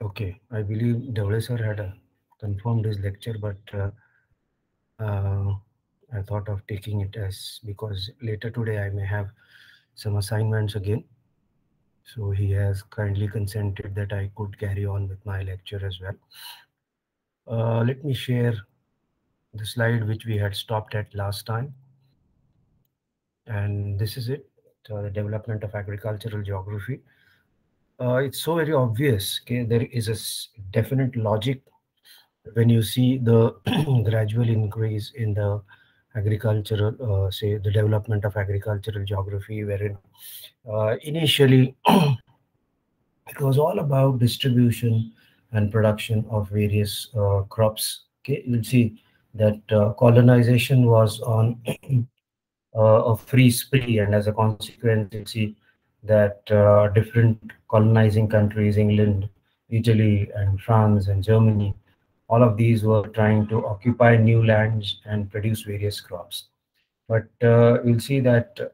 Okay, I believe Devle sir had confirmed his lecture, but uh, I thought of taking it as because later today I may have some assignments again. So he has kindly consented that I could carry on with my lecture as well. Let me share the slide which we had stopped at last time. And this is it, the development of agricultural geography. It's so very obvious. Okay, there is a definite logic when you see the gradual increase in the agricultural, say, the development of agricultural geography, wherein initially it was all about distribution and production of various crops. Okay, you'll see that colonization was on a free spree, and as a consequence, you'll see that different colonizing countries, England, Italy, and France, and Germany, all of these were trying to occupy new lands and produce various crops. But you'll see that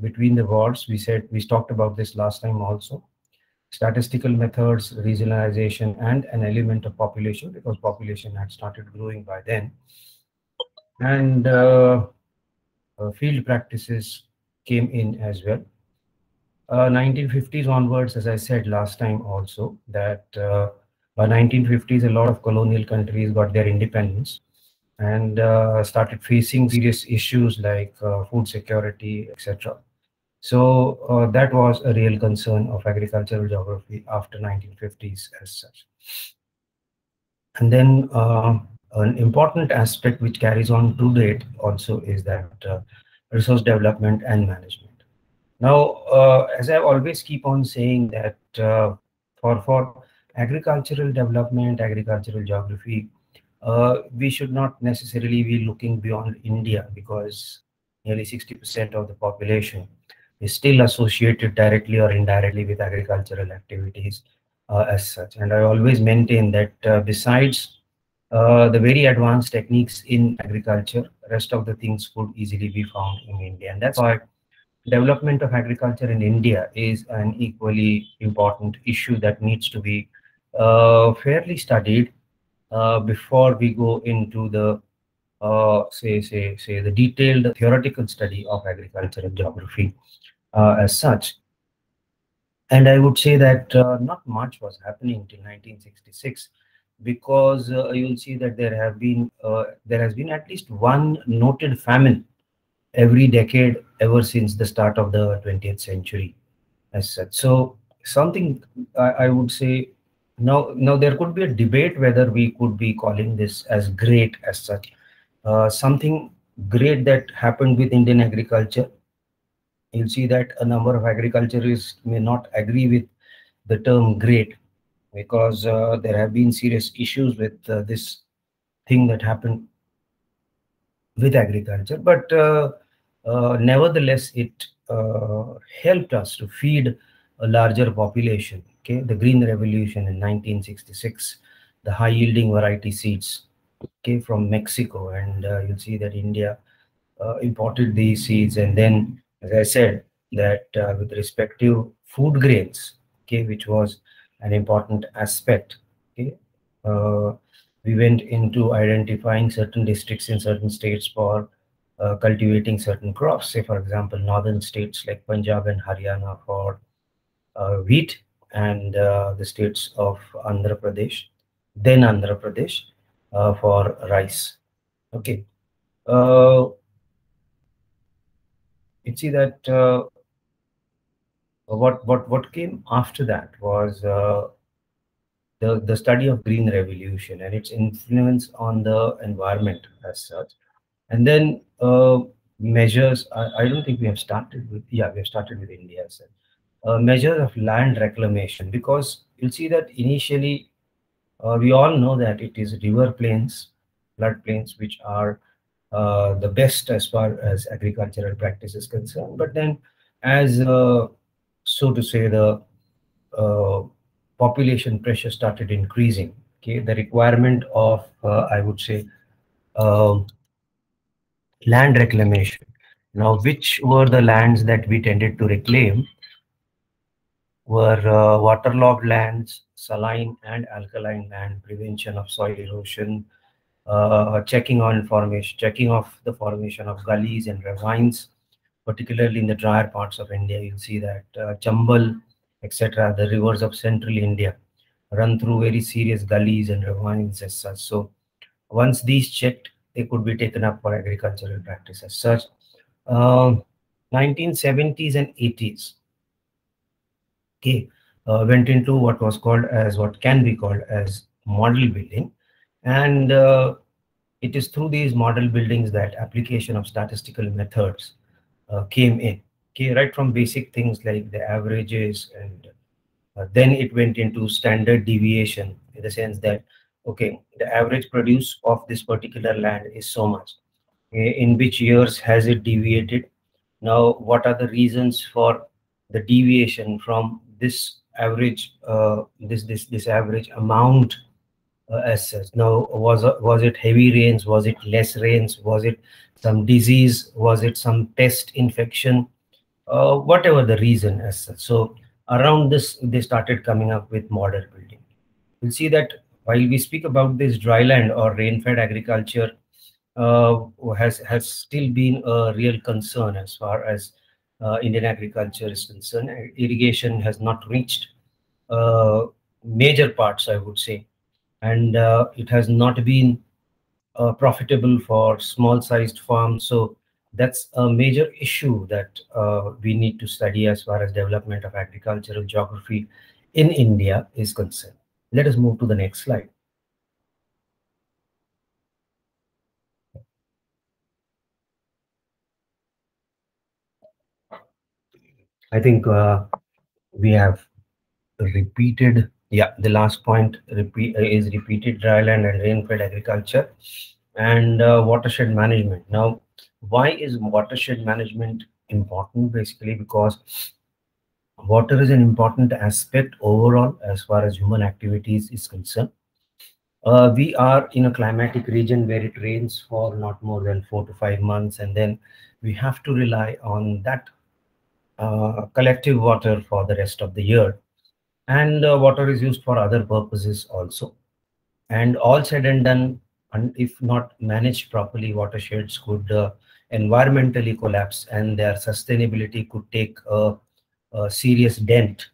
between the wars, we talked about this last time also. Statistical methods, regionalization, and an element of population, because population had started growing by then, and field practices came in as well. 1950s onwards, as I said last time also, that by 1950s, a lot of colonial countries got their independence and started facing serious issues like food security, etc. So that was a real concern of agricultural geography after 1950s as such. And then an important aspect which carries on to date also is that resource development and management. Now, as I always keep on saying that for agricultural development, agricultural geography, we should not necessarily be looking beyond India, because nearly 60% of the population is still associated directly or indirectly with agricultural activities as such. And I always maintain that besides the very advanced techniques in agriculture, rest of the things could easily be found in India. And that's why development of agriculture in India is an equally important issue that needs to be fairly studied before we go into the say the detailed theoretical study of agricultural geography as such. And I would say that not much was happening till 1966, because you'll see that there has been at least one noted famine every decade ever since the start of the 20th century as such. So something I would say, now there could be a debate whether we could be calling this as great as such. Something great that happened with Indian agriculture. You'll see that a number of agriculturists may not agree with the term great, because there have been serious issues with this thing that happened with agriculture. But nevertheless, it helped us to feed a larger population. Okay, the Green Revolution in 1966, the high yielding variety seeds came from Mexico, and you'll see that India imported these seeds. And then, as I said, that with respect to food grains, okay, which was an important aspect. Okay, uh, we went into identifying certain districts in certain states for cultivating certain crops. Say, for example, northern states like Punjab and Haryana for wheat, and the states of Andhra Pradesh for rice. Okay. Uh, you see that what came after that was the study of Green Revolution and its influence on the environment as such. And then measures, I don't think we have started with, yeah, we have started with India as such. Measures of land reclamation, because you'll see that initially we all know that it is river plains, flood plains, which are the best as far as agricultural practice is concerned. But then, as so to say, the uh, population pressure started increasing. Okay, the requirement of I would say um land reclamation. Now, which were the lands that we tended to reclaim? were waterlogged lands, saline and alkaline land, prevention of soil erosion, checking off the formation of gullies and ravines, particularly in the drier parts of India. You'll see that Chambal, etc., the rivers of central India run through very serious gullies and ravines as such. So once these checked, they could be taken up for agricultural practice as such. 1970s and 80s, okay, went into what can be called as model building, and it is through these model buildings that application of statistical methods came in. Okay, right from basic things like the averages, and then it went into standard deviation in the sense that, okay, the average produce of this particular land is so much. In which years has it deviated? Now, what are the reasons for the deviation from this average, this average amount as such? Now, was it heavy rains? Was it less rains? Was it some disease? Was it some pest infection? Whatever the reason as such. So around this, they started coming up with model building. You'll see that while we speak about this dryland or rain-fed agriculture, has still been a real concern as far as Indian agriculture is concerned. Irrigation has not reached major parts, I would say, and it has not been profitable for small-sized farms. So that's a major issue that we need to study as far as development of agricultural geography in India is concerned. Let us move to the next slide. I think we have repeated, yeah, the last point is repeated dryland and rain-fed agriculture and watershed management. Now, why is watershed management important? Basically because water is an important aspect overall as far as human activities is concerned. We are in a climatic region where it rains for not more than 4 to 5 months, and then we have to rely on that collective water for the rest of the year. And water is used for other purposes also. And all said and done, and if not managed properly, watersheds could environmentally collapse, and their sustainability could take a serious dent.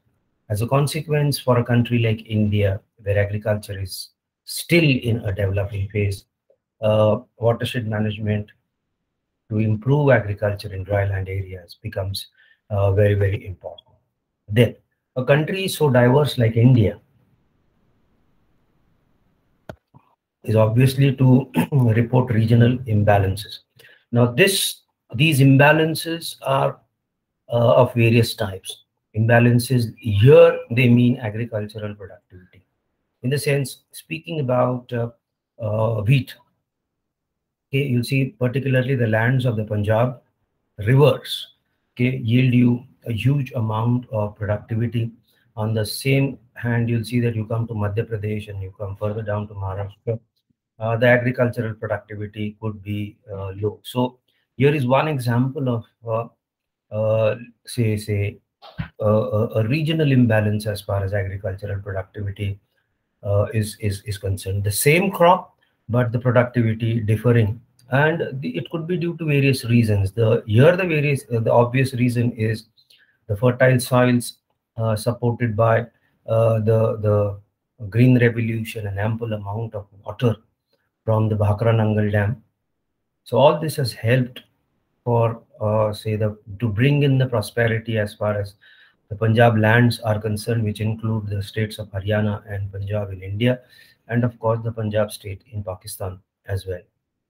As a consequence, for a country like India, where agriculture is still in a developing phase, watershed management to improve agriculture in dryland areas becomes very, very important. Then, a country so diverse like India is obviously to report regional imbalances. Now, these imbalances are of various types. Imbalances here, they mean agricultural productivity. In the sense, speaking about wheat, okay, you'll see particularly the lands of the Punjab rivers, okay, yield you a huge amount of productivity. On the same hand, you'll see that you come to Madhya Pradesh and you come further down to Maharashtra, the agricultural productivity could be low. So here is one example of say a regional imbalance as far as agricultural productivity is concerned. The same crop, but the productivity differing, and it could be due to various reasons. The obvious reason is the fertile soils supported by the green revolution and ample amount of water from the Bhakra Nangal Dam. So all this has helped for to bring in the prosperity as far as the Punjab lands are concerned, which include the states of Haryana and Punjab in India, and of course the Punjab state in Pakistan as well.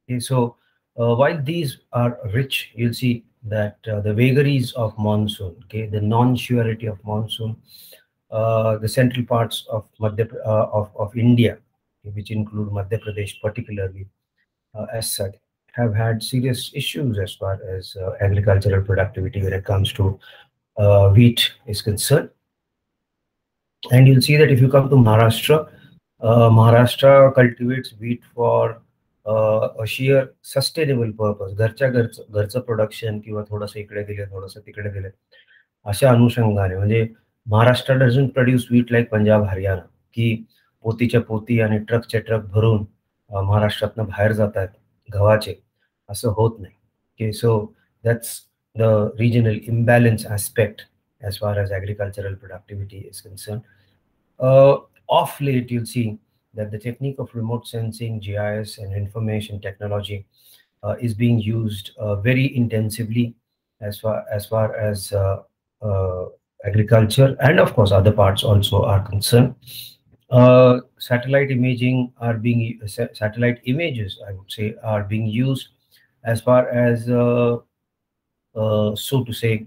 Okay, so while these are rich, you'll see that the vagaries of monsoon, okay, the non-surety of monsoon, the central parts of of India, which include Madhya Pradesh particularly, as such, have had serious issues as far as agricultural productivity when it comes to wheat is concerned. And you'll see that if you come to Maharashtra, Maharashtra cultivates wheat for a sheer sustainable purpose. घरचं production किंवा थोडंसं इकडे दिले थोडंसं तिकडे दिले अशा अनुषंगाने म्हणजे Maharashtra doesn't produce wheat like Punjab Haryana, की पोतीच्या पोती आणि ट्रकचे ट्रक भरून महाराष्ट्रातनं बाहेर जात आहेत गव्हाचे, असं होत नाही. Okay, so that's the regional imbalance aspect as far as agricultural productivity is concerned. Off late, you'll see that the technique of remote sensing, GIS, and information technology is being used very intensively as far as agriculture, and of course other parts also are concerned. Satellite imaging are being satellite images, I would say, are being used as far as so to say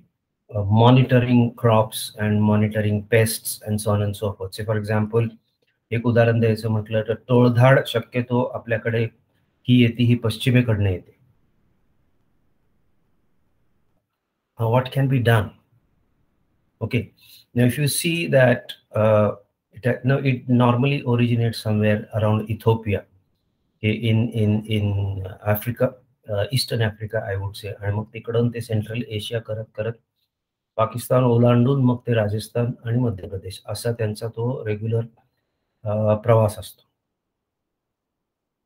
monitoring crops and monitoring pests and so on and so forth. Say for example, एक उदाहरण द्यायचं म्हटलं तर टोळधाड शक्यतो आपल्याकडे ही येते ही पश्चिमेकडनं येते. What can be done? Okay, now if you see that it normally originates somewhere around Ethiopia, in Africa, Eastern Africa, I would say, आणि मग तिकडून ते सेंट्रल एशिया करत करत पाकिस्तान ओलांडून मग ते राजस्थान आणि मध्य प्रदेश असा त्यांचा तो रेग्युलर प्रवास असतो.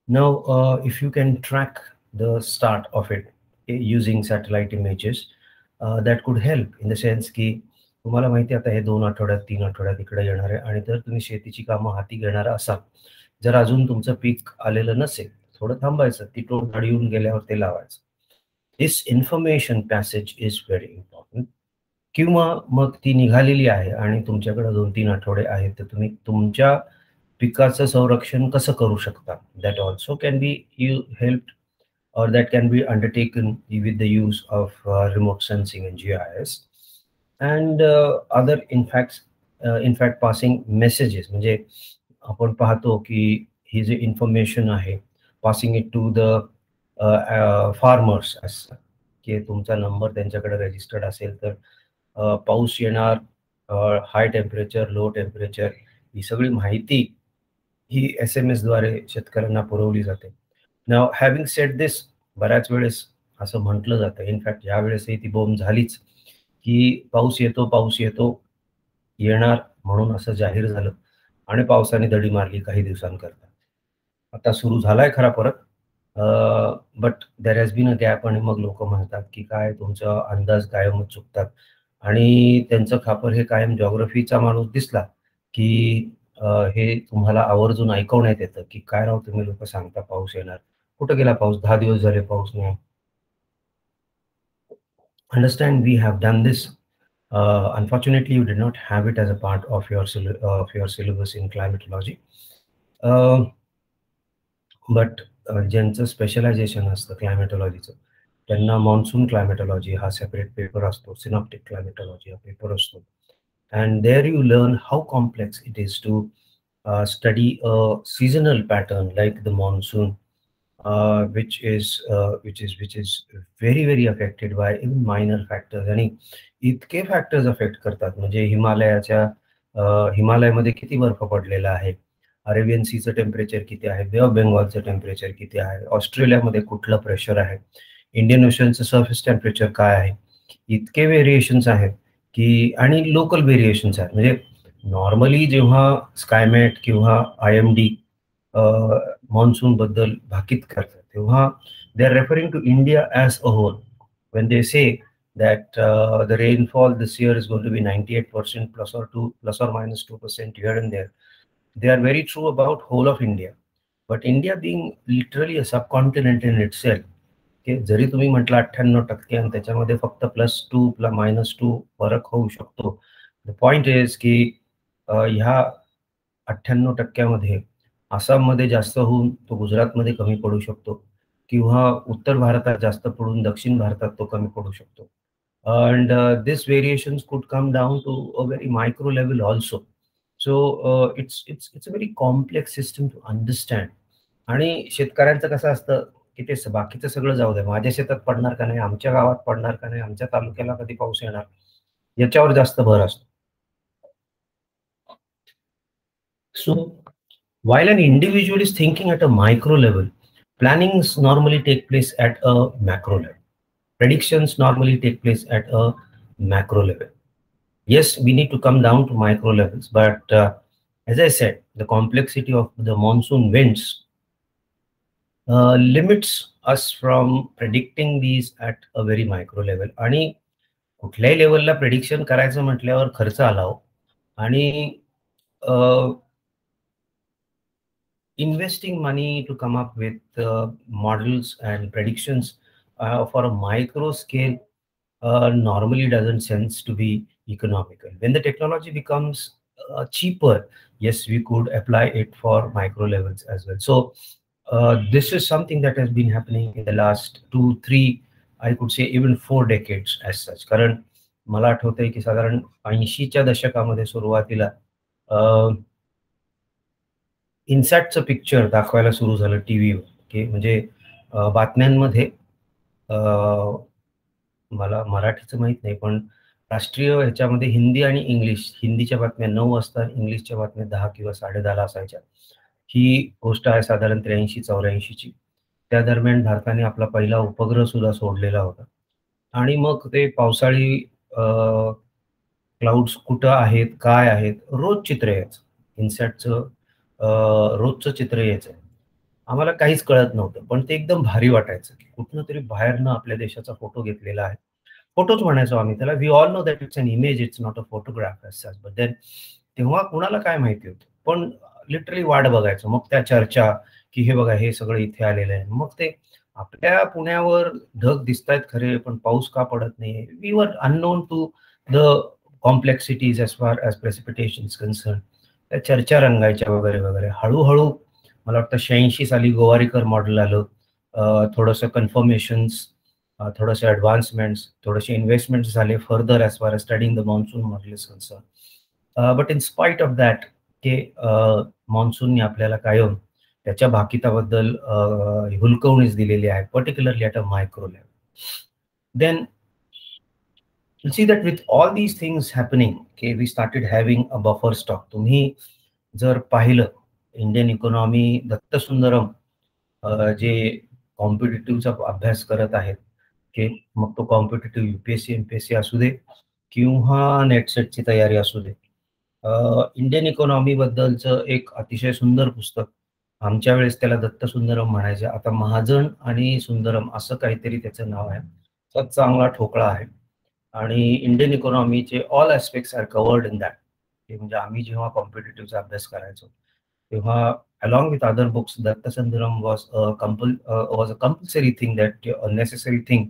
Now, if you can track the start of it using satellite images, that could help in the sense की तुम्हाला माहिती आता हे 2 आठवड्यात 3 आठवड्यात इकडे येणार आहे आणि जर तुम्ही शेतीची कामं हाती घेणार असाल, जर अजून तुमचं पीक आलेलं नसेल, थोडं थांबायचं, ती टोळधाड येऊन गेल्यावर ते लावायचं. This information passage is very important. किंवा मग ती निघालेली आहे आणि तुमच्याकडे 2-3 आठवडे आहेत, तर तुम्ही तुमच्या पिकाचं संरक्षण कसं करू शकता? That also can be helped, or that can be undertaken with the use of remote sensing and GIS and other in fact passing messages. म्हणजे आपण पाहतो की ही जे इन्फॉर्मेशन आहे, passing it to the farmers, असं की तुमचा नंबर त्यांच्याकडे रजिस्टर्ड असेल तर पाऊस येणार, हाय टेम्परेचर, लो टेम्परेचर, ही सगळी माहिती ही SMS द्वारे शेतकऱ्यांना पुरवली जाते. नाव हॅव्हिंग सेड दिस, बऱ्याच वेळेस असं म्हटलं जातं, इनफॅक्ट या वेळेसही ती बोंब झालीच, की पाऊस येतो येणार म्हणून असं जाहीर झालं आणि पावसाने दडी मारली काही दिवसांकरता. आता सुरू झालाय खरा परत, but there has been a gap, आणि मग लोक म्हणतात की काय तुमचा अंदाज कायमच चुकतात, आणि त्यांचं खापर हे कायम जॉग्रफीचा माणूस दिसला की हे तुम्हाला आवर्जून ऐकवण्यात येतं की काय राव तुम्ही लोक सांगता पाऊस येणार, कुठं गेला पाऊस, 10 दिवस झाले पाऊस नाही. Understand, we have done this. Unfortunately, you did not have it as a part of your syllabus in climatology. But ज्यांचं स्पेशलायझेशन असतं क्लायमेटॉलॉजीचं, त्यांना मॉन्सून क्लायमेटॉलॉजी हा सेपरेट पेपर असतो, सिनॉप्टिक क्लायमेटॉलॉजी हा पेपर असतो, and there you learn how complex it is to study a seasonal pattern like the monsoon, which is very very affected by even minor factors. आणि इतके factors affect करतात, म्हणजे हिमालयामध्ये किती बर्फ पडलेला आहे, अरेबियन सीचं टेम्परेचर किती आहे, बे ऑफ बेंगॉलचं टेम्परेचर किती आहे, ऑस्ट्रेलियामध्ये कुठलं प्रेशर आहे, इंडियन ओशनचं सरफेस टेम्परेचर काय आहे, इतके व्हेरिएशन्स आहेत की, आणि लोकल व्हेरिएशन्स आहेत. म्हणजे नॉर्मली जेव्हा स्कायमॅट किंवा IMD मॉन्सून बद्दल भाकीत करतात, तेव्हा they are referring to India as a whole when they say that the rainfall this year is going to be 98% plus or minus 2% here and there. They are very true about whole of India, but India being literally a subcontinent in itself, okay, जरी तुम्ही म्हटलं 98% आणि त्याच्यामध्ये फक्त +2 -2 फरक होऊ शकतो, the point is की ह्या 98%मध्ये आसाममध्ये जास्त होऊन तो गुजरातमध्ये कमी पडू शकतो, किंवा उत्तर भारतात जास्त पडून दक्षिण भारतात तो कमी पडू शकतो. And this variations could come down to a very micro level also. So it's a very complex system to understand. आणि शेतकऱ्यांचं कसं असतं की ते बाकीचं सगळं जाऊ द्या, माझ्या शेतात पडणार का नाही, आमच्या गावात पडणार का नाही, आमच्या तालुक्याला कधी पाऊस येणार, याच्यावर जास्त भर असतो. So while an individual is thinking at a micro level, plannings normally take place at a macro level. Predictions normally take place at a macro level. Yes, we need to come down to micro levels, but as I said, the complexity of the monsoon winds limits us from predicting these at a very micro level. आणि कुठल्याही लेवलला prediction करायचं म्हटल्यावर खर्च आला हो. आणि investing money to come up with models and predictions for a micro scale normally doesn't sense to be economical. When the technology becomes cheaper, yes, we could apply it for micro levels as well. So this is something that has been happening in the last 2, 3, I could say even 4 decades as such. कारण मला आठवतंय की साधारण 80च्या दशकामध्ये सुरुवातीला इन्सॅटचं picture दाखवायला सुरू झालं टीव्हीवर, की म्हणजे बातम्यांमध्ये मला मराठीचं माहित नाही, पण राष्ट्रीय ह्याच्यामध्ये हिंदी आणि इंग्लिश, हिंदीच्या बातम्या 9 वाजता, इंग्लिशच्या बातम्या 10 किंवा 10:30ला असायच्या. ही गोष्ट आहे साधारण 83-84ची. त्या दरम्यान भारताने आपला पहिला उपग्रह सुद्धा सोडलेला होता. आणि मग ते पावसाळी क्लाउड्स कुठं आहेत, काय आहेत, रोज चित्र यायचं. इन्सॅटचं रोजचं चित्र यायचं. आम्हाला काहीच कळत नव्हतं, पण ते एकदम भारी वाटायचं, की कुठनं तरी बाहेरनं आपल्या देशाचा फोटो घेतलेला आहे. फोटोच म्हणायचो आम्ही त्याला. We all know that it's an image, it's not a photograph as such. But then तेव्हा कुणाला काय माहिती होतं. पण लिटरली वाट बघायचो. मग त्या चर्चा, की हे बघा हे सगळं इथे आलेलं आहे. मग ते आपल्या पुण्यावर ढग दिसतायत खरे, पण पाऊस का पडत नाहीये? We were unknown to the complexities as far as precipitation is concern. त्या चर्चा रंगायच्या वगैरे वगैरे. हळूहळू मला वाटतं 86 साली गोवारीकर मॉडेल आलं. थोडंसं कन्फर्मेशन्स, थोडेसे ॲडव्हान्समेंट्स, थोडेसे इन्व्हेस्टमेंट्स झाले further as far as studying the monsoon model is concern. But in spite of that की मॉन्सूनने आपल्याला कायम त्याच्या भाकिताबद्दल हुलकवणीच दिलेली आहे, particularly at a micro level. Then you'll see that with all these things happening, okay, we started having a buffer stock. तुम्ही जर पाहिलं इंडियन इकॉनॉमी, दत्त सुंदरम जे कॉम्पिटिटिव्हचा अभ्यास करत आहेत, की मग तो कॉम्पिटिटिव्ह UPSC MPSC असू दे किंवा नेटसेटची तयारी असू दे, इंडियन इकॉनॉमी बद्दलचं एक अतिशय सुंदर पुस्तक, आमच्या वेळेस त्याला दत्त सुंदरम म्हणायचे, आता महाजन आणि सुंदरम असं काहीतरी त्याचं नाव आहे. तर चांगला ठोकळा आहे. आणि इंडियन इकॉनॉमीचे all aspects are covered in that. म्हणजे आम्ही जेव्हा कॉम्पिटिटिव्हचा अभ्यास करायचो तेव्हा along with other books Datt Sundaram was a compulsory thing, that a necessary thing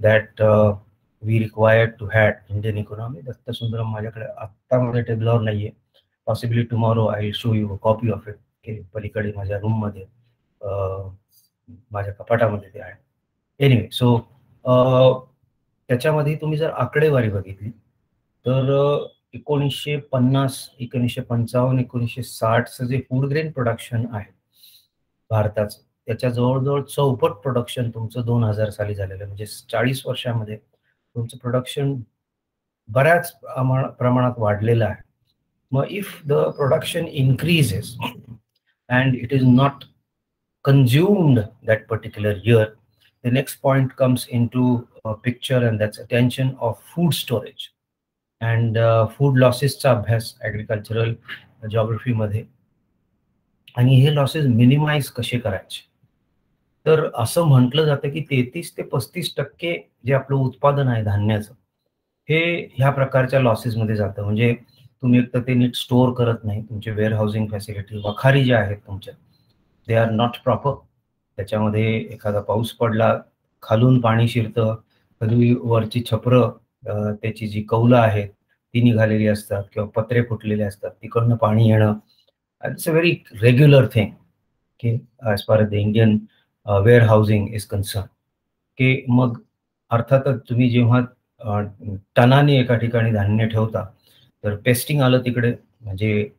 that we required to had Indian economy. Datt Sundaram माझ्याकडे आत्ता माझ्या टेबलावर नाहीये. Possibly tomorrow I will show you a copy of it. की पलीकडे माझ्या रूममध्ये माझ्या कपाटामध्ये ते आहे. एनिवे, सो त्याच्यामध्ये तुम्ही जर आकडेवारी बघितली तर 1950, 1955, 1960चं जे फूड ग्रेन प्रोडक्शन आहे भारताचं, त्याच्या जवळजवळ चौपट प्रोडक्शन तुमचं 2000 साली झालेलं आहे. म्हणजे 40 वर्षामध्ये तुमचं प्रोडक्शन बऱ्याच प्रमाणात वाढलेलं आहे. मग if the production increases and it is not consumed that particular year, the next point comes into picture, and that's attention of food storage and food losses चा अभ्यास ॲग्रिकल्चरल जिओग्राफी मध्ये. आणि हे लॉसेस मिनिमाइज कसे करायचे, तर असं म्हटलं जातं की 33 ते 35% जे आपलं उत्पादन आहे धान्याचं, हे ह्या प्रकारच्या लॉसेसमध्ये जातं. म्हणजे तुम्ही एक तर ते नीट स्टोअर करत नाही, तुमचे वेअर हाऊसिंग फॅसिलिटी, वखारी ज्या आहेत तुमच्या, दे आर नॉट प्रॉपर. त्याच्यामध्ये एखादा पाऊस पडला, खालून पाणी शिरतं, कधी वरची छपरं, त्याची जी कौलं आहेत ती निघालेली असतात किंवा पत्रे फुटलेले असतात, तिकडनं पाणी येणं, it's a very regular thing की as far as the Indian warehousing is concern. की मग अर्थातच तुम्ही जेव्हा टनाने एका ठिकाणी धान्य ठेवता, तर पेस्टिंग आलं तिकडे, म्हणजे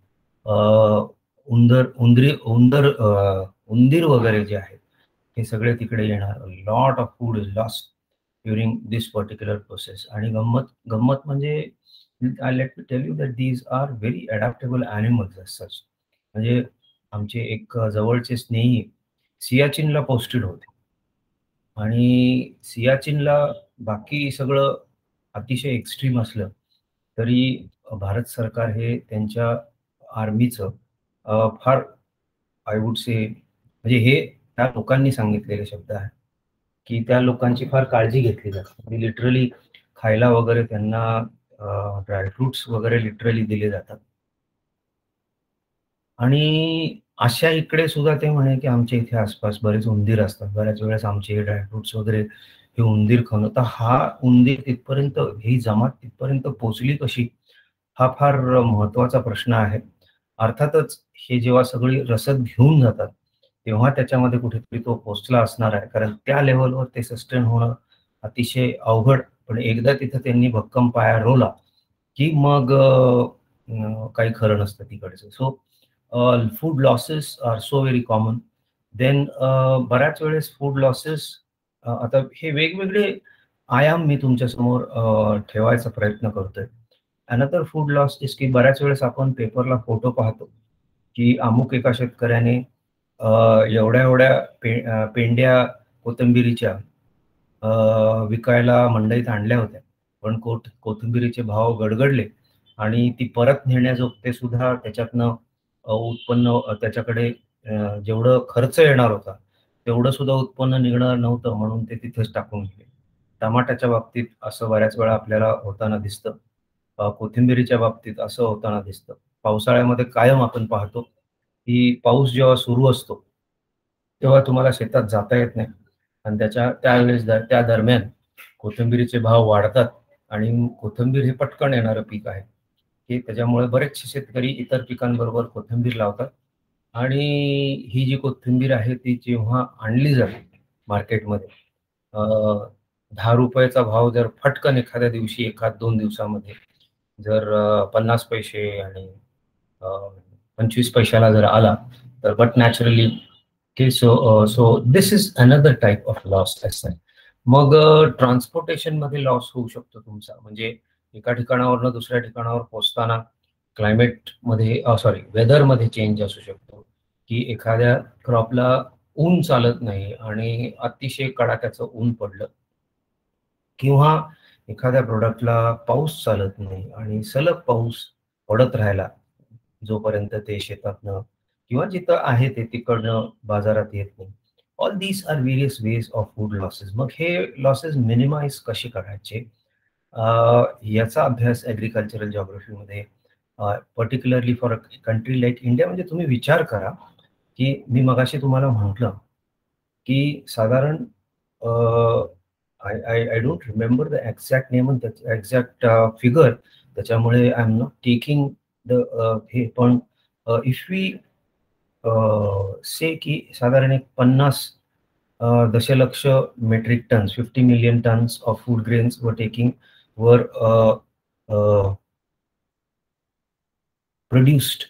उंदीर वगैरे जे आहेत हे सगळे तिकडे येणार. Lot of food is lost during this particular process. आणि गंमत म्हणजे let me tell you that these are very adaptable animals as such. म्हणजे आमचे एक जवळचे स्नेही सियाचीनला पोस्टेड होते, आणि सियाचीनला बाकी सगळं अतिशय एक्स्ट्रीम असलं तरी भारत सरकार हे त्यांच्या आर्मीचं फार आय वुड से, म्हणजे हे त्या लोकांनी सांगितलेले शब्द आहे की त्या लोकांची फार काळजी घेतली जाते. म्हणजे लिटरली खायला वगैरे त्यांना ड्रायफ्रुट्स वगैरे लिटरली दिले जातात. आणि अशा इकडे सुद्धा ते म्हणे की आमच्या इथे आसपास बरेच उंदीर असतात. बऱ्याच वेळेस आमचे ड्रायफ्रुट्स वगैरे हे उंदीर खाणं. तर हा उंदीर तिथपर्यंत, ही जमात तिथपर्यंत पोहोचली कशी? हा फार महत्वाचा प्रश्न आहे. अर्थातच हे जेव्हा सगळी रसद घेऊन जातात, तेव्हा त्याच्यामध्ये कुठेतरी तो पोहोचला असणार आहे. कारण त्या लेव्हलवर ते सस्टेन होणं अतिशय अवघड. पण एकदा तिथं त्यांनी भक्कम पाया रोवला, की मग काही खरं नसतं तिकडचं. So food losses are so very common. Then बऱ्याच वेळेस फूड लॉसेस, आता हे वेगवेगळे आयाम मी तुमच्यासमोर ठेवायचा प्रयत्न करतोय. अनदर फूड लॉस इज की बऱ्याच वेळेस आपण पेपरला फोटो पाहतो, की अमुक एका शेतकऱ्याने एवढ्या एवढ्या पेंड्या कोथिंबिरीच्या विकायला मंडईत आणल्या होत्या. पण कोथिंबिरीचे भाव गडगडले आणि ती परत नेण्याजोगते सुद्धा त्याच्यातनं उत्पन्न त्याच्याकडे जेवढं खर्च येणार होता, तेवढं सुद्धा उत्पन्न निघणार नव्हतं, म्हणून ते तिथेच टाकून गेले. टमाट्याच्या बाबतीत असं बऱ्याच वेळा आपल्याला होताना दिसतं. कोथिंबिरीच्या बाबतीत असं होताना दिसतं. पावसाळ्यामध्ये कायम आपण पाहतो, की पाऊस जेव्हा सुरू असतो, तेव्हा तुम्हाला शेतात जाता येत नाही आणि त्यावेळेस त्या दरम्यान कोथिंबिरीचे भाव वाढतात आणि कोथिंबीर हे पटकन येणारं पीक आहे, की त्याच्यामुळे बरेचसे शेतकरी इतर पिकांबरोबर कोथिंबीर लावतात. आणि ही जी कोथिंबीर आहे ती जेव्हा आणली जाते मार्केटमध्ये, अ, ₹10 भाव जर फटकन एखाद्या दिवशी, एखाद 2 दिवसामध्ये जर 50 पैसे आणि 25 पैशाला जर आला, तर बट नॅचरली की so this is another type of loss असं. मग ट्रान्सपोर्टेशन मध्ये लॉस होऊ शकतो तुमचा. म्हणजे एका ठिकाणावरनं दुसऱ्या ठिकाणावर पोहोचताना क्लायमेट मध्ये, सॉरी, वेदर मध्ये चेंज असू शकतो, की एखाद्या क्रॉपला ऊन चालत नाही आणि अतिशय कडाक्याचं ऊन पडलं, किंवा एखाद्या प्रोडक्टला पाऊस चालत नाही आणि सलग पाऊस पडत राहिला जोपर्यंत ते शेतातनं किंवा जिथं आहे ते तिकडनं बाजारात येत नाही. All these are various ways of food losses. मग हे लॉसेस मिनिमाइज कसे करायचे, याचा अभ्यास ॲग्रिकल्चरल जिओग्राफीमध्ये, particularly for a country like India, म्हणजे तुम्ही विचार करा की मी मगाशी तुम्हाला म्हटलं की साधारण, I don't remember the exact name आणि एक्झॅक्ट फिगर, त्याच्यामुळे I am not taking the हे, पण इफ वी से की साधारण एक 50 दशलक्ष metric tons, 50 million tons of food grains were taking, were produced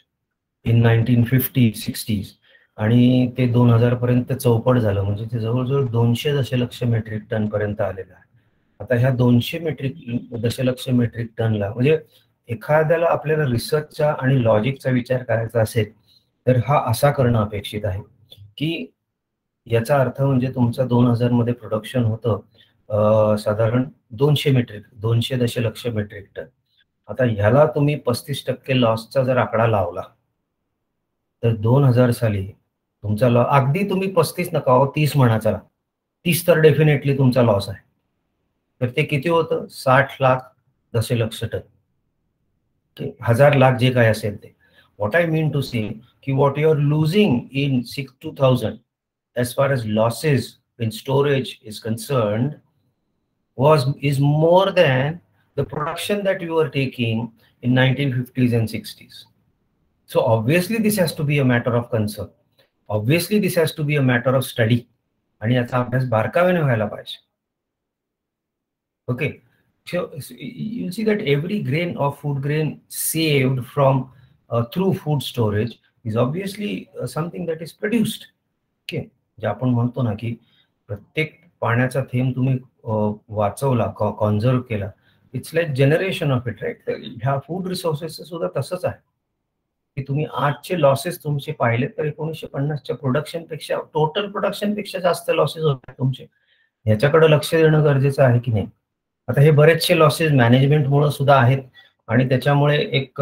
in 1950-60s, आणि ते 2000 पर्यंत चौपट झालं. म्हणजे ते जवळजवळ 200 दशलक्ष मेट्रिक टन पर्यंत आलेलं आहे. आता ह्या 200 दशलक्ष मेट्रिक टनला, म्हणजे एखाद्याला आपल्याला रिसर्चचा आणि लॉजिकचा विचार करायचा असेल, तर हा असा करणं अपेक्षित आहे की याचा अर्थ म्हणजे तुमचं 2000 मध्ये प्रोडक्शन होतं साधारण 200 दशलक्ष मेट्रिक टन. आता ह्याला तुम्ही 35% लॉसचा जर आकडा लावला, तर 2000 साली तुमचा लॉस, अगदी तुम्ही 35 नका हो, 30 म्हणा चला, 30 तर डेफिनेटली तुमचा लॉस आहे. तर ते किती होतं? 60 लाख दशलक्ष टन, 1000 लाख जे काय असेल ते. What I mean to say, की what you are losing in 2000 as far as losses in storage is concerned is more than the production that you were taking in 1950s and 60s. So obviously this has to be a matter of concern. Obviously this has to be a matter of study. आणि याचा अभ्यास बारकाव्याने व्हायला पाहिजे. Okay, so you see that every grain of food grain saved from through food storage is obviously something that is produced. Okay, जे आपण म्हणतो ना की प्रत्येक पाण्याचा थेंब तुम्ही वाचवला, कॉन्झर्व केला, it's like generation of it, right. ह्या फूड रिसोर्सेसचं सुद्धा तसंच आहे की तुम्ही आजचे लॉसेस तुमचे पाहिले तर 1950च्या प्रोडक्शनपेक्षा, टोटल प्रोडक्शनपेक्षा जास्त लॉसेस होते तुमचे. ह्याच्याकडे लक्ष देणं गरजेचं आहे की नाही. आता हे बरेचसे लॉसेस मॅनेजमेंटमुळे सुद्धा आहेत, आणि त्याच्यामुळे एक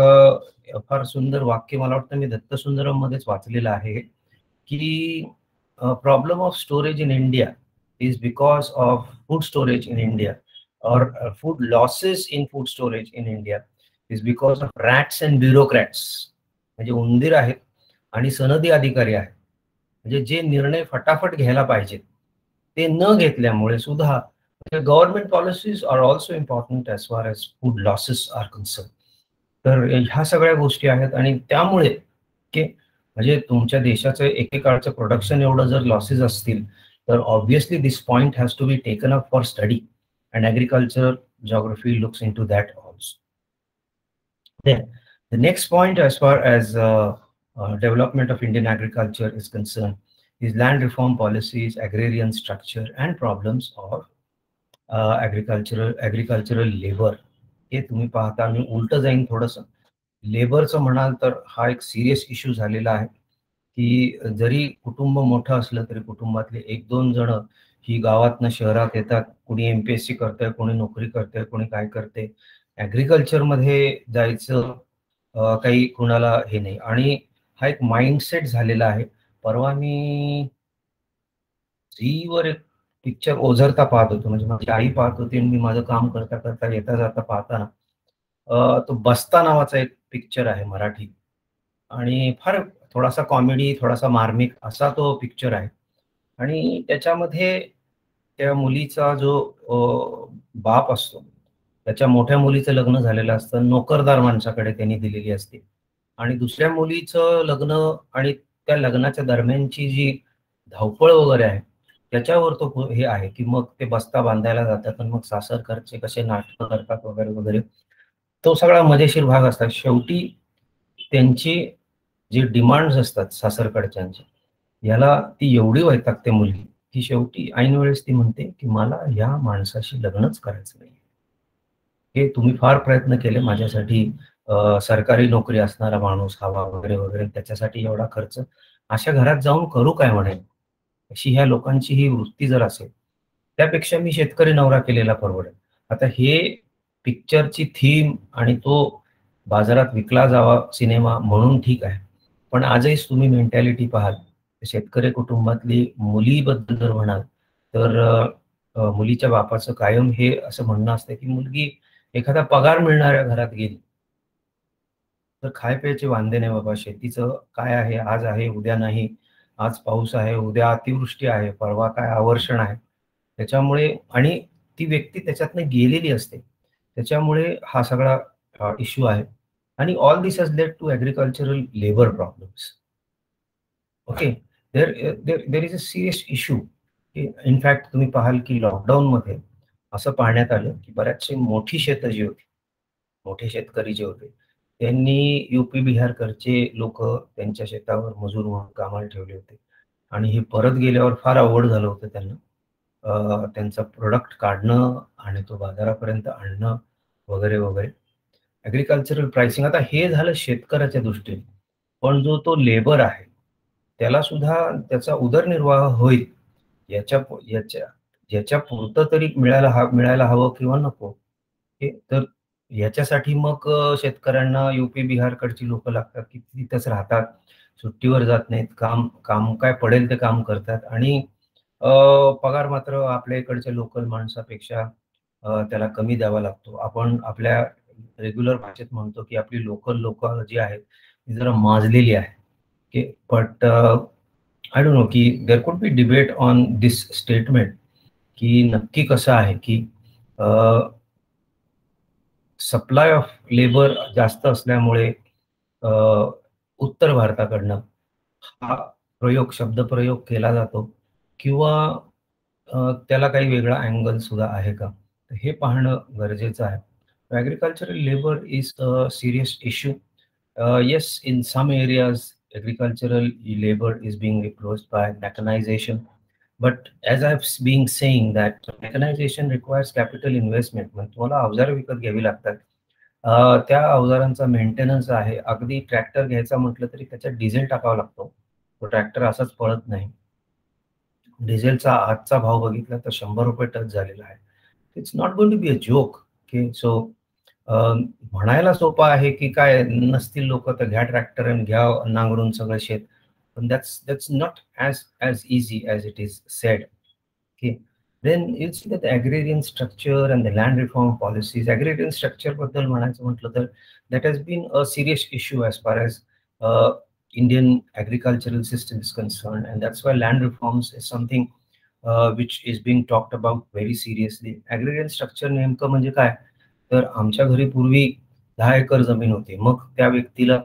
फार सुंदर वाक्य मला वाटतं मी दत्तसुंदरम मध्येच वाचलेलं आहे की problem of storage in India is because of food storage in India or food losses in food storage in India is because of rats and bureaucrats. म्हणजे उंदीर आहेत आणि सनदी अधिकारी आहेत, म्हणजे जे निर्णय फटाफट घ्यायला पाहिजे ते न घेतल्यामुळे सुद्धा government policies are also important as far as food losses are concern. तर ह्या सगळ्या गोष्टी आहेत आणि त्यामुळे की म्हणजे तुमच्या देशाचं एकेकाळचं प्रोडक्शन एवढं जर लॉसेस असतील तर obviously this point has to be taken up for study and agriculture geography looks into that also. Then the next point as far as development of Indian agriculture is concerned is land reform policies, agrarian structure and problems of agricultural labor. हे तुम्ही पाहता मी उलट जाईन थोडंसं. लेबरचं म्हणाल तर हा एक serious issue झालेला आहे की जरी कुटुंब मोठं असलं तरी कुटुंबातले एक दोन जण ही गावातनं शहरात येतात, कोणी MPSC करतंय, कोणी नोकरी करतंय, कोणी काय करते, ॲग्रिकल्चरमध्ये जायचं काही कुणाला हे नाही. आणि हा एक माइंडसेट झालेला आहे. परवा मी झीवर एक पिक्चर ओझरता पाहत होतो, म्हणजे माझी आई पाहत होती आणि मी माझं काम करता करता येता जाता पाहताना तो बस्ता नावाचा एक पिक्चर आहे मराठी आणि फार थोडासा कॉमेडी थोडासा मार्मिक असा तो पिक्चर आहे. आणि त्याच्यामध्ये त्या मुलीचा जो बाप असतो त्याच्या मोठ्या मुलीचं लग्न झालेलं असतं, नोकरदार माणसाकडे त्यांनी दिलेली असते आणि दुसऱ्या मुलीचं लग्न आणि त्या लग्नाच्या दरम्यानची जी धावपळ वगैरे आहे त्याच्यावर तो हे आहे की मग ते बस्ता बांधायला जातात आणि मग सासरकडचे कसे नाटकं करतात वगैरे वगैरे. तो सगळा मजेशीर भाग असतात. शेवटी त्यांची जी डिमांड्स असतात सासरकडच्यांची याला ती एवढी वैतागते मुलगी की शेवटी ऐन वेळेस ती म्हणते की मला या माणसाशी लग्नच करायचं नाही. हे तुम्ही फार प्रयत्न केले माझ्यासाठी, सरकारी नोकरी असणारा माणूस हवा वगैरे वगैरे, त्याच्यासाठी एवढा खर्च अशा घरात जाऊन करू काय म्हणे. अशी ह्या लोकांची ही वृत्ती जर असेल त्यापेक्षा मी शेतकरी नवरा केलेला परवडेल. आता हे पिक्चरची थीम आणि तो बाजारात विकला जावा सिनेमा म्हणून ठीक आहे, पण आजही तुम्ही मेंटॅलिटी पाहाल शेतकरी कुटुंबातली मुलीबद्दल जर म्हणाल तर मुलीच्या बापाचं कायम हे असं म्हणणं असतं की मुलगी एखादा पगार मिळणाऱ्या घरात गेली तर खाय प्यायचे वांदे नाही बाबा, शेतीचं काय आहे, आज आहे उद्या नाही, आज पाऊस आहे उद्या अतिवृष्टी आहे परवा काय आवर्षण आहे. त्याच्यामुळे आणि ती व्यक्ती त्याच्यातनं गेलेली असते, त्याच्यामुळे हा सगळा इश्यू आहे. आणि all this has led to agricultural labour problems. Okay, there is a serious issue. In fact तुम्ही पाहाल की लॉकडाऊनमध्ये असं पाहण्यात आलं की बऱ्याचशी मोठी शेतं जी होती, मोठे शेतकरी जे होते त्यांनी UP बिहारकडचे लोक त्यांच्या शेतावर मजूर म्हणून कामाला ठेवले होते आणि हे परत गेल्यावर फार अवघड झालं होतं त्यांना त्यांचा प्रोडक्ट काढणं आणि तो बाजारापर्यंत आणणं वगैरे वगैरे. ॲग्रिकल्चरल प्राइसिंग आता हे झालं शेतकऱ्याच्या दृष्टीने, पण जो तो लेबर आहे त्याला सुद्धा त्याचा उदरनिर्वाह होईल याच्या याच्या याच्या पुरतं तरी मिळायला हवं किंवा नको. हे तर याच्यासाठी मग शेतकऱ्यांना UP बिहारकडची लोक लागतात की तिथंच राहतात, सुट्टीवर जात नाहीत, काम काम काय पडेल ते काम करतात आणि पगार मात्र आपल्या इकडच्या लोकल माणसापेक्षा त्याला कमी द्यावा लागतो. आपण आपल्या रेग्युलर भाषेत म्हणतो की आपली लोकल लोक जी आहेत ती जरा माजलेली आहे. की बट आय डोंट नो की there could be debate on this statement की नक्की कसं आहे की सप्लाय ऑफ लेबर जास्त असल्यामुळे उत्तर भारताकडनं हा शब्दप्रयोग केला जातो किंवा त्याला काही वेगळा अँगल सुद्धा आहे का, तर हे पाहणं गरजेचं आहे. Agricultural labour is a serious issue. Yes, in some areas agricultural labor is being replaced by mechanization, but as I've been saying that mechanization requires capital investment. म्हणजे तुम्हाला अवजार विकत घ्यावी लागतात, त्या अवजारांचा मेंटेनन्स आहे. अगदी ट्रॅक्टर घ्यायचा म्हटलं तरी त्याच्यात डिझेल टाकावा लागतो, तो ट्रॅक्टर असाच पळत नाही. डिझेलचा आजचा भाव बघितला तर ₹100 टच झालेला आहे. It's not going to be a joke. Okay, so म्हणायला सोपं आहे की काय, नसतील लोक तर घ्या ट्रॅक्टर आणि घ्या नांगरून सगळं शेत, पण that's not as easy as it is said. Okay. Then you'll see that the agrarian structure and the land reform policies, agrarian structure बद्दल म्हणायचं म्हटलं तर that has been a serious issue as far as uh, Indian agricultural system is concerned, and that's why land reforms is something which is being talked about very seriously. Agrarian structure नेमकं म्हणजे काय, तर आमच्या घरी पूर्वी 10 एकर जमीन होती. मग त्या व्यक्तीला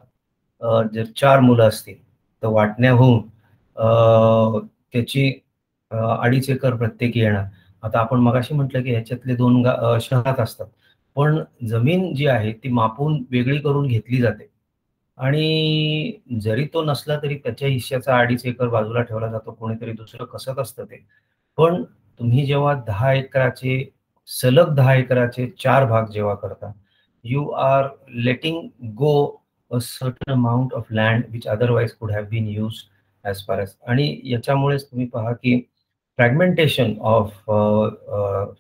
जर 4 मुलं असतील तर वाटण्या होऊन त्याची 2.5 एकर प्रत्येकी येणार. आता आपण मगाशी म्हटलं की ह्याच्यातले 2 शहरात असतात, पण जमीन जी आहे ती मापून वेगळी करून घेतली जाते आणि जरी तो नसला तरी त्याच्या हिश्श्याचा 2.5 एकर बाजूला ठेवला जातो, कोणीतरी दुसरं कसत असतं ते. पण तुम्ही जेव्हा 10 एकराचे सलग 10 एकराचे 4 भाग जेव्हा करता, you are letting go a certain amount of land which otherwise could have been used as far as, आणि याच्यामुळेच तुम्ही पहा की fragmentation of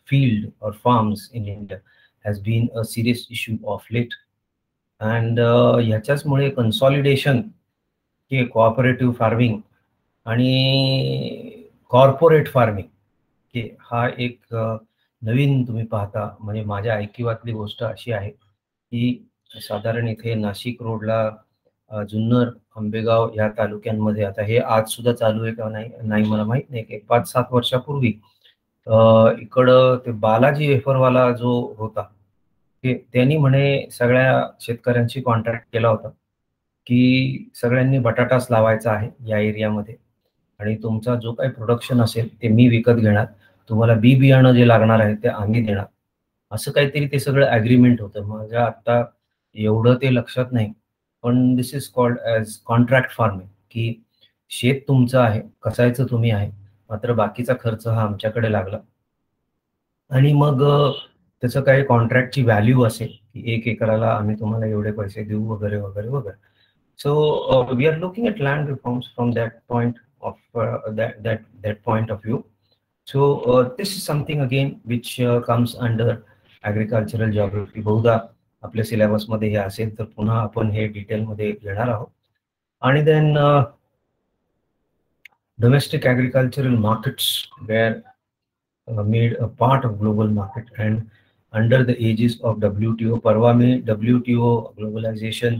field or farms in India has been a serious issue of late. And ह्याच्याचमुळे consolidation, की cooperative farming आणि corporate farming, की हा एक नवीन तुम्ही पाहता. म्हणजे माझ्या ऐकिवातली गोष्ट अशी आहे की साधारण इथे नाशिक रोडला जुन्नर, आंबेगाव या तालुक्यांमध्ये, आता हे आज सुद्धा चालू आहे का नाही नाही मला माहित नाही, की 5-7 वर्षापूर्वी इकडं ते बालाजी वेफरवाला जो होता, की त्यांनी म्हणे सगळ्या शेतकऱ्यांशी कॉन्ट्रॅक्ट केला होता की सगळ्यांनी बटाटाच लावायचा आहे या एरियामध्ये आणि तुमचा जो काही प्रोडक्शन असेल ते मी विकत घेणार, तुम्हाला बी बियाणं जे लागणार आहे ते आम्ही देणार. असं काहीतरी ते सगळं ॲग्रीमेंट होतं. माझ्या आता एवढं ते लक्षात नाही, पण this is called as contract farming, की शेत तुमचं आहे, कसायचं तुम्ही आहे, मात्र बाकीचा खर्च हा आमच्याकडे लागला. आणि मग त्याचं काही कॉन्ट्रॅक्टची व्हॅल्यू असेल की 1 एकराला आम्ही तुम्हाला एवढे पैसे देऊ वगैरे वगैरे वगैरे. So we are looking at land reforms from that point of that point of view. So this is something again which comes under agricultural geography. बहुधा आपल्या सिलेबस मध्ये हे असेल तर पुन्हा आपण हे डिटेल मध्ये घेणार आहोत. आणि then domestic agricultural markets were made a part of global market and under the aegis of WTO. परवा मी WTO ग्लोबलायझेशन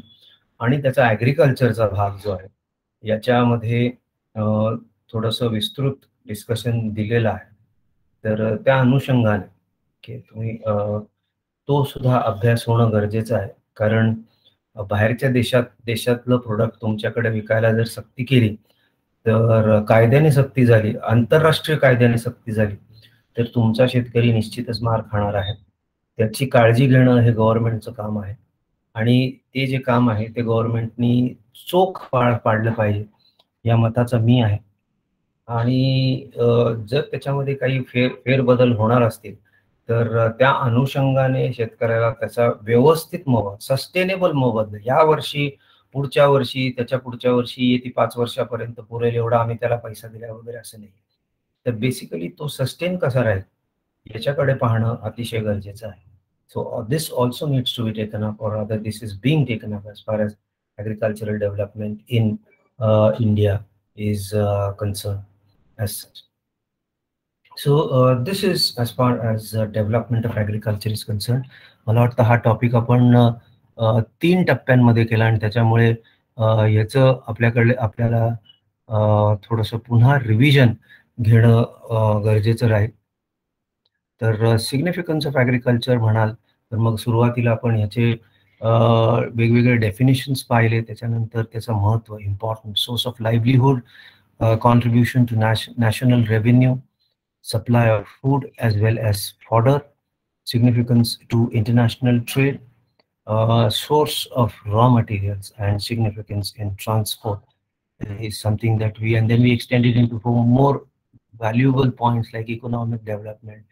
आणि त्याचा ॲग्रिकल्चरचा भाग जो आहे याच्यामध्ये थोडंसं विस्तृत डिस्कशन दिलेलं आहे. तर त्या अनुषंगाने की तुम्ही तो सुद्धा अभ्यास होणं गरजेचं आहे, कारण बाहेरच्या देशातलं प्रोडक्ट तुमच्याकडे विकायला जर सक्ती केली, तर कायद्याने सक्ती झाली, आंतरराष्ट्रीय कायद्याने सक्ती झाली, तर तुमचा शेतकरी निश्चितच मार खाणार आहे. त्याची काळजी घेणं हे गव्हर्नमेंटचं काम आहे आणि ते जे काम आहे ते गव्हर्नमेंटनी चोख पाडलं पाहिजे या मताचा मी आहे. आणि जर त्याच्यामध्ये काही फेरबदल होणार असतील तर त्या अनुषंगाने शेतकऱ्याला त्याचा व्यवस्थित सस्टेनेबल मोबदला या वर्षी, पुढच्या वर्षी, त्याच्या पुढच्या वर्षी, येती 5 वर्षापर्यंत पुरेल एवढा आम्ही त्याला पैसा दिला वगैरे असं नाही. तर बेसिकली तो सस्टेन कसा राहील याच्याकडे पाहणं अतिशय गरजेचं आहे. So this also needs to be taken up, or rather this is being taken up as far as agricultural development in India is concerned as such. So this is as far as development of agriculture is concerned. मला वाटतं हा topic आपण 3 टप्प्यांमध्ये केला आणि त्याच्यामुळे याचं आपल्याला थोडंसं पुन्हा रिव्हिजन घेणं गरजेचं राहील. तर सिग्निफिकन्स ऑफ ॲग्रिकल्चर म्हणाल तर मग सुरुवातीला आपण ह्याचे वेगवेगळे डेफिनेशन्स पाहिले, त्याच्यानंतर त्याचं महत्त्व, important source of livelihood, contribution to national revenue, supply of food as well as fodder, significance to international trade, source of raw materials, and significance in transport is something that and then we extended into more valuable points like economic development,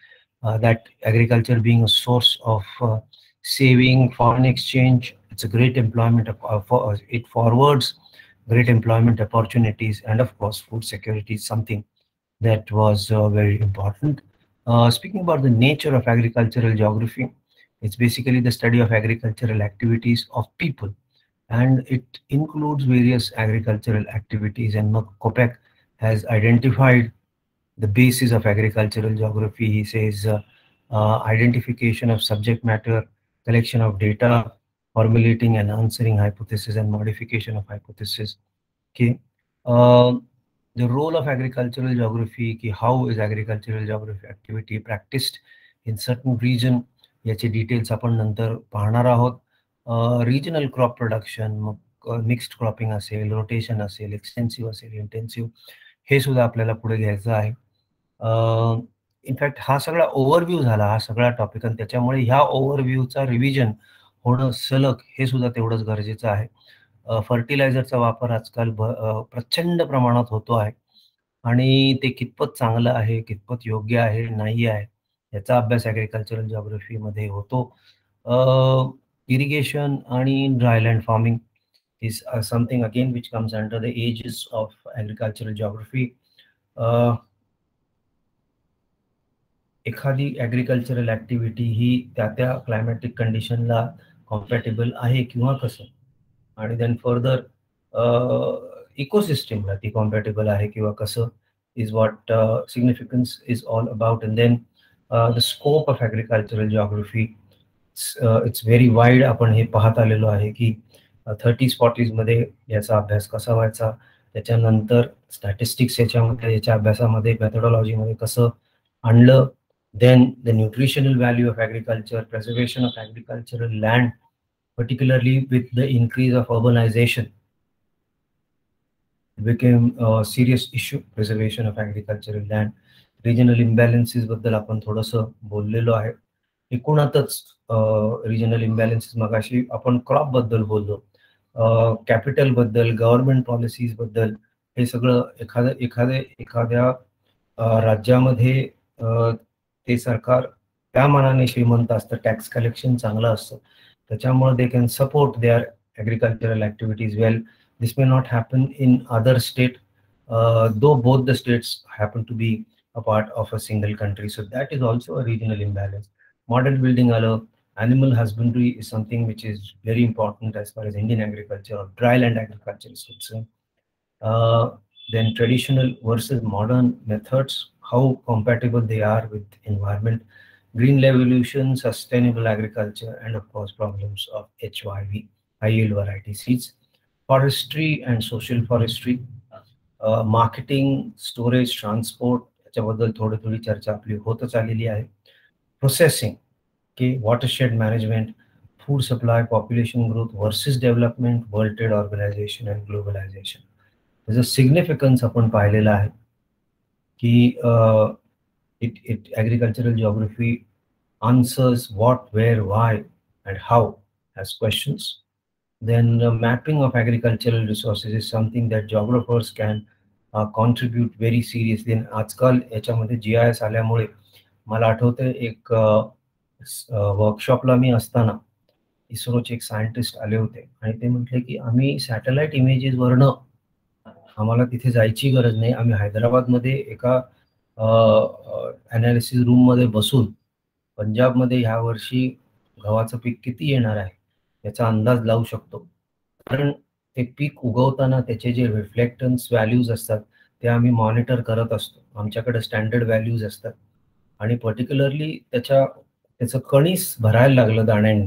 that agriculture being a source of saving, foreign exchange, it's a great employment, it forwards great employment opportunities, and of course food security is something that was very important. Speaking about the nature of agricultural geography, It's basically the study of agricultural activities of people, and it includes various agricultural activities. And Kopeck has identified the basis of agricultural geography. He says identification of subject matter, collection of data, formulating and answering hypothesis, and modification of hypothesis. Okay. The role of agricultural geography, की how is agricultural geography activity practiced in certain region, याचे details आपण नंतर पाहणार आहोत. Regional crop production, मग mixed cropping असेल, rotation असेल, extensive असेल, intensive, हे सुद्धा आपल्याला पुढे घ्यायचं आहे. इनफॅक्ट हा सगळा ओव्हरव्ह्यू झाला, हा सगळा टॉपिक, आणि त्याच्यामुळे ह्या ओव्हरव्ह्यूचा रिव्हिजन होणं सलग हे सुद्धा तेवढंच गरजेचं आहे. फर्टिलायझरचा वापर आजकाल प्रचंड प्रमाणात होतो आहे, आणि ते कितपत चांगलं आहे, कितपत योग्य आहे, नाही आहे, याचा अभ्यास ॲग्रिकल्चरल जिओग्राफीमध्ये होतो. इरिगेशन आणि dryland farming is something again which comes under the aegis of agricultural geography. एखादी ॲग्रिकल्चरल ॲक्टिव्हिटी ही त्या क्लायमॅटिक कंडिशनला कॉम्पॅटेबल आहे किंवा कसं, आणि देन फर्दर इकोसिस्टमला ती कॉम्पॅटेबल आहे किंवा कसं, is what significance is all about. And then the scope of agricultural geography, it's very wide. आपण हे पाहत आलेलो आहे की 30s-40s मध्ये याचा अभ्यास कसा व्हायचा, त्याच्यानंतर स्टॅटिस्टिक्स याच्या अभ्यासामध्ये, मेथडॉलॉजीमध्ये कसं आणलं. Then the nutritional value of agriculture, preservation of agricultural land, particularly with the increase of urbanization, it became a serious issue, preservation of agricultural land. Regional imbalances बद्दल आपण थोडंसं बोललेलो आहे. एकूणातच रिजनल इम्बॅलन्सेस, मगाशी आपण क्रॉप बद्दल बोललो, कॅपिटल बद्दल, गव्हर्नमेंट पॉलिसीज बद्दल, हे सगळं एखाद्या राज्यामध्ये ते सरकार त्या मानाने श्रीमंत असतं, टॅक्स कलेक्शन चांगलं असतं, त्याच्यामुळे they can support their agricultural activities well. This may not happen in other state, though both the states happen to be a part of a single country. So that is also a regional imbalance. Model building आलं, animal husbandry is something which is very important as far as Indian agriculture or dryland agriculture is concerned. Then traditional versus modern methods, how compatible they are with environment, green revolution, sustainable agriculture, and of course problems of HYV, high yield variety seeds, forestry and social forestry, marketing, storage, transport, याच्याबद्दल थोडी चर्चा आपली होतच आलेली आहे. Processing, okay, watershed management, food supply, population growth versus development, World Trade Organization and globalization. There's a significance आपण पाहिलेला आहे की agricultural geography answers what, where, why, and how as questions. Then mapping of agricultural resources is something that geographers can contribute very seriously. And आजकाल याच्यामध्ये GIS आल्यामुळे मला आठवतं एक वर्कशॉपला मी असताना इस्रोचे एक सायंटिस्ट आले होते, आणि ते म्हटले की आम्ही सॅटेलाइट इमेजेसवरनं, आम्हाला तिथे जायची गरज नाही, आम्ही हैदराबादमध्ये एका ॲनालिसिस रूममध्ये बसून पंजाबमध्ये ह्या वर्षी गव्हाचं पीक किती येणार आहे याचा अंदाज लावू शकतो. कारण ते पीक उगवताना त्याचे जे रिफ्लेक्टन्स व्हॅल्यूज असतात ते आम्ही मॉनिटर करत असतो. आमच्याकडे स्टँडर्ड व्हॅल्यूज असतात, आणि पर्टिक्युलरली त्याचं कणीस भरायला लागलं दाण्यांनी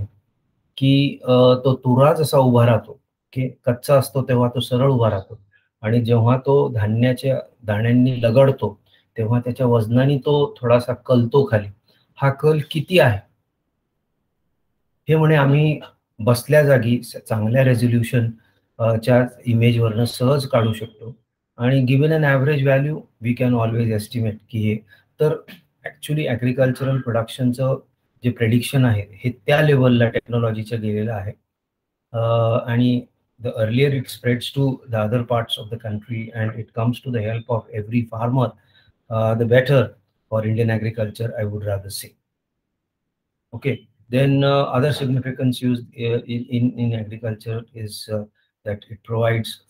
की तो तुरा जसा उभा राहतो, की कच्चा असतो तेव्हा तो सरळ उभा राहतो, आणि जेव्हा तो धान्याच्या दाण्यांनी लगडतो तेव्हा त्याच्या वजनाने तो थोडासा कलतो खाली. हा कल किती आहे हे म्हणे आम्ही बसल्या जागी चांगल्या रेझोल्युशन च्या इमेजवरनं सहज काढू शकतो, आणि given an average value we can always estimate की हे. तर ॲक्च्युली ॲग्रिकल्चरल प्रोडक्शनचं जे प्रेडिक्शन आहे हे त्या लेवलला टेक्नॉलॉजीचं गेलेलं आहे. आणि the earlier it spreads to the other parts of the country and it comes to the help of every farmer, the better for Indian agriculture, I would rather say. Okay, then other significance used in agriculture is that it provides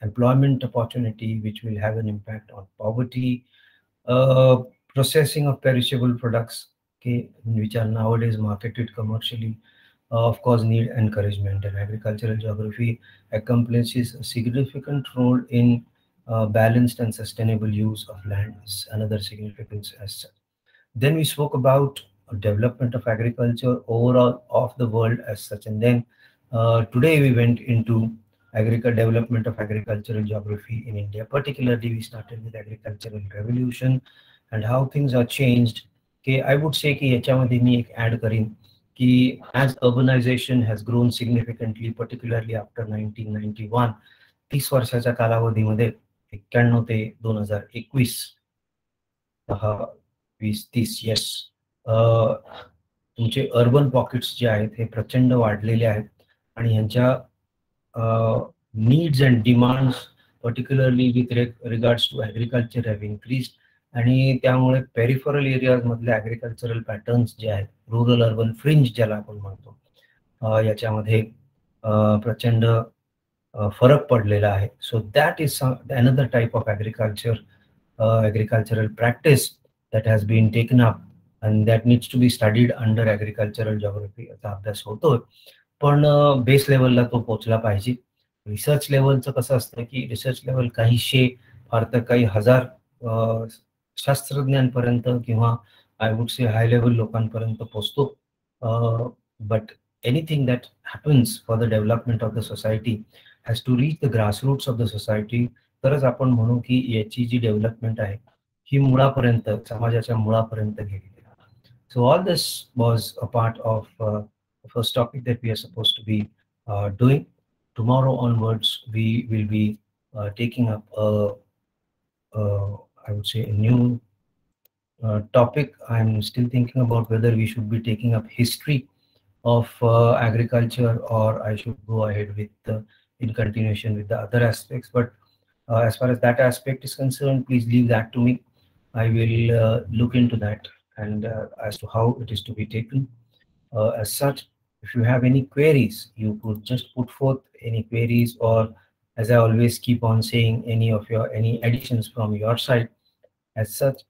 employment opportunity which will have an impact on poverty, processing of perishable products, okay, which are nowadays marketed commercially, of course, need encouragement. And agricultural geography accomplishes a significant role in balanced and sustainable use of land is another significance as such. Then we spoke about development of agriculture overall of the world as such. And then today we went into development of agricultural geography in India. Particularly, we started with agricultural revolution and how things are changed. Okay, I would say की याच्यामध्ये मी एक add करीन की as urbanization has grown significantly, particularly after 1991, 30 वर्षाच्या कालावधीमध्ये 91 ते 2021 10, 20, 30 yes तुमचे urban pockets जे आहेत हे प्रचंड वाढलेले आहेत आणि ह्यांच्या needs and demands particularly with regards to agriculture have increased आणि त्यामुळे पेरिफरल एरियाज मधले ॲग्रिकल्चरल पॅटर्न्स जे आहेत रुरल अर्बन फ्रिंज ज्याला आपण म्हणतो याच्यामध्ये प्रचंड फरक पडलेला आहे. सो that is another type of agricultural practice that has been taken up and that needs to be studied under agricultural geography याचा अभ्यास होतोय. पण बेस लेवलला तो पोहोचला पाहिजे. रिसर्च लेवलचं कसं असतं की रिसर्च लेवल काहीशे फार तर काही हजार शास्त्रज्ञांपर्यंत किंवा I would say high level लोकांपर्यंत पोहोचतो. But anything that happens for the development of the society has to reach the grassroots of the society. तरच आपण म्हणू की याची जी डेव्हलपमेंट आहे ही मुळापर्यंत समाजाच्या मुळापर्यंत गेलेली आहे. So all this was a part of first topic that we are supposed to be doing. Tomorrow onwards we will be taking up I would say a new topic. I'm still thinking about whether we should be taking up history of agriculture or I should go ahead with in continuation with the other aspects. But as far as that aspect is concerned, please leave that to me. I will look into that and as to how it is to be taken. As such, if you have any queries, you could just put forth any queries, or as I always keep on saying, any additions from your side. As such,